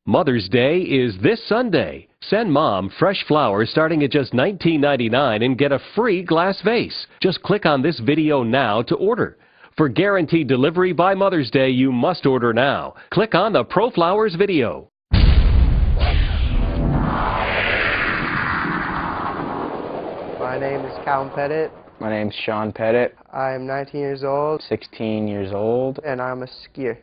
Mother's Day is this Sunday. Send Mom fresh flowers starting at just $19.99 and get a free glass vase. Just click on this video now to order. For guaranteed delivery by Mother's Day, you must order now. Click on the Pro Flowers video. My name is Callum. My name's Sean Pettit. I'm 19 years old. 16 years old. And I'm a skier.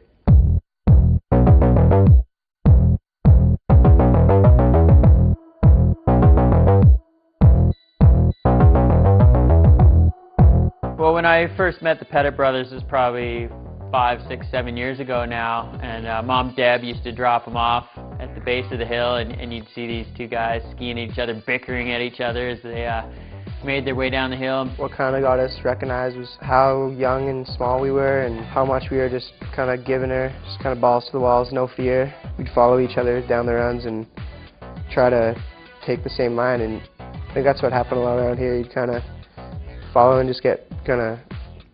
Well, when I first met the Pettit brothers, it was probably 5, 6, 7 years ago now, and Mom Deb used to drop them off at the base of the hill, and you'd see these two guys skiing at each other, bickering at each other as they made their way down the hill. What kind of got us recognized was how young and small we were and how much we were just kind of giving her, just kind of balls to the walls, no fear. We'd follow each other down the runs and try to take the same line, and I think that's what happened a lot around here. You'd kind of follow and just get kind of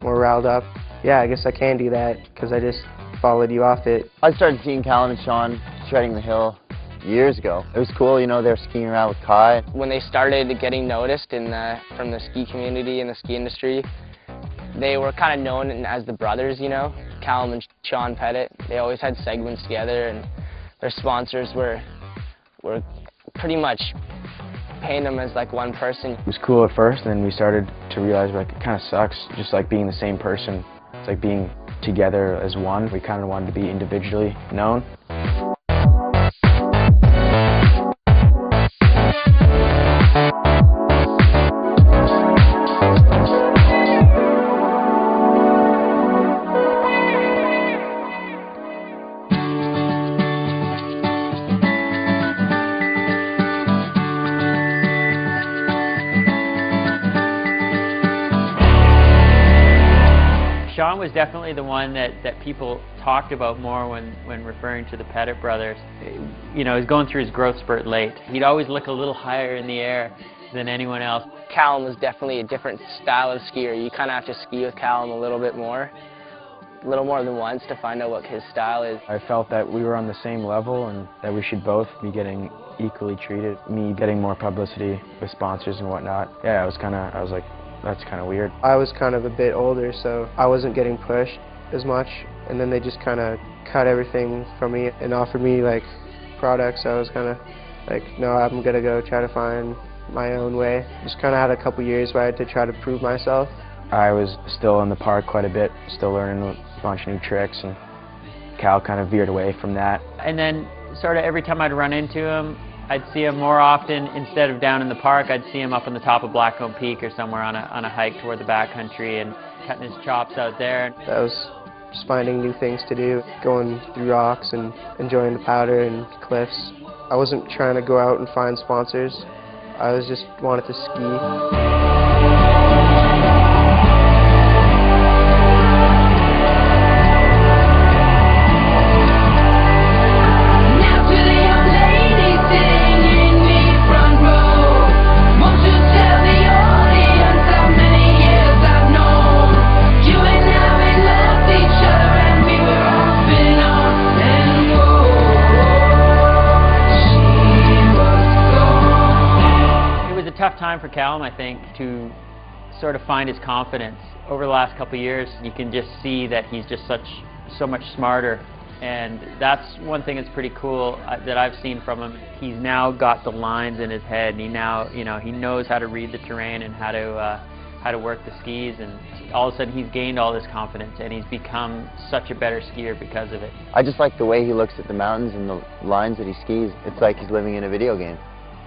more riled up. Yeah, I guess I can do that because I just followed you off it. I started seeing Callum and Sean shredding the hill years ago. It was cool, you know, they were skiing around with Kai. When they started getting noticed from the ski community and the ski industry, they were kind of known as the brothers, you know, Callum and Sean Pettit. They always had segments together, and their sponsors were pretty much paying them as like one person. It was cool at first, and then we started to realize like it kind of sucks just like being the same person. It's like being together as one. We kind of wanted to be individually known. Sean was definitely the one that people talked about more when referring to the Pettit brothers. You know, he's going through his growth spurt late. He'd always look a little higher in the air than anyone else. Callum was definitely a different style of skier. You kind of have to ski with Callum a little more than once to find out what his style is. I felt that we were on the same level and that we should both be getting equally treated. Me getting more publicity with sponsors and whatnot. Yeah, I was like, that's kind of weird. I was kind of a bit older, so I wasn't getting pushed as much, and then they just kind of cut everything from me and offered me like products. So I was kind of like, no, I'm gonna go try to find my own way. Just kind of had a couple years where I had to try to prove myself. I was still in the park quite a bit, still learning a bunch of new tricks, and Cal kind of veered away from that. And then sort of every time I'd run into him, I'd see him more often. Instead of down in the park, I'd see him up on the top of Blackcomb Peak or somewhere on a hike toward the backcountry and cutting his chops out there. That was just finding new things to do, going through rocks and enjoying the powder and cliffs. I wasn't trying to go out and find sponsors. I was just wanted to ski. Tough time for Callum, I think, to sort of find his confidence. Over the last couple of years, you can just see that he's just so much smarter, and that's one thing that's pretty cool that I've seen from him. He's now got the lines in his head, and he now, you know, he knows how to read the terrain and how to work the skis, and all of a sudden he's gained all this confidence, and he's become such a better skier because of it. I just like the way he looks at the mountains and the lines that he skis. It's like he's living in a video game,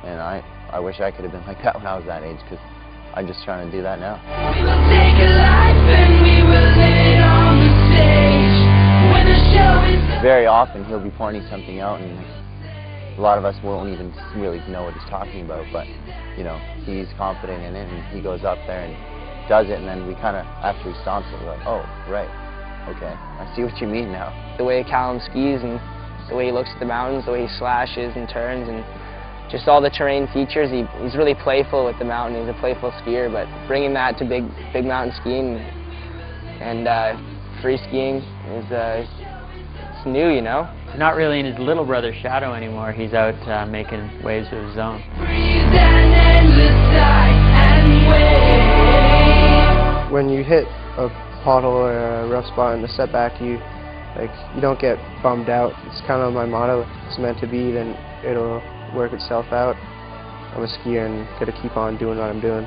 and I wish I could have been like that when I was that age, because I'm just trying to do that now. We will take a life and we will live it on the stage. When the show is very often he'll be pointing something out, and a lot of us won't even really know what he's talking about, but you know, he's confident in it and he goes up there and does it, and then we kind of, after he stomps it, we're like, oh, right, okay, I see what you mean now. The way Callum skis and the way he looks at the mountains, the way he slashes and turns, and just all the terrain features. He's really playful with the mountain. He's a playful skier, but bringing that to big mountain skiing and free skiing is it's new, you know. not really in his little brother's shadow anymore. He's out making waves of his own. When you hit a pothole or a rough spot in the setback, you don't get bummed out. It's kind of my motto. If it's meant to be, then it'll work itself out. I'm a skier and gotta keep on doing what I'm doing.